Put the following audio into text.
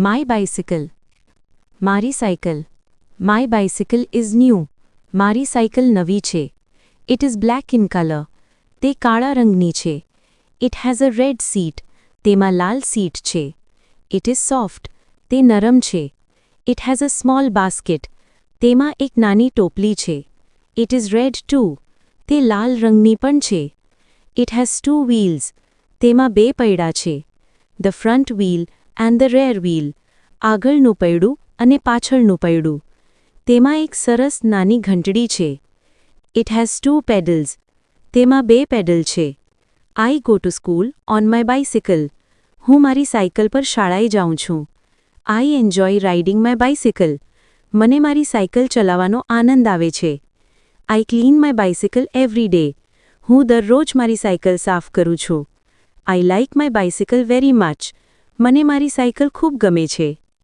My bicycle. મારી cycle. My bicycle is new. મારી cycle નવી છે. It is black in color. તે કાળા રંગની છે. It has a red seat. તેમાં લાલ સીટ છે. It is soft. તે નરમ છે. It has a small basket. તેમાં એક નાની ટોપલી છે. It is red too. તે લાલ રંગની પણ છે. It has two wheels. તેમાં બે પૈડા છે. The front wheel and the rear wheel. આગળનું પૈડું અને પાછળનું પૈડું. તેમાં એક સરસ નાની ઘંટડી છે. It has two pedals. તેમાં બે પેડલ છે. I go to school on my bicycle. હું મારી સાયકલ પર શાળાએ જાઉં છું. I enjoy riding my bicycle. મને મારી સાયકલ ચલાવવાનો આનંદ આવે છે. I clean my bicycle every day. હું દરરોજ મારી સાયકલ સાફ કરું છું. I like my bicycle very much. મને મારી સાયકલ ખૂબ ગમે છે.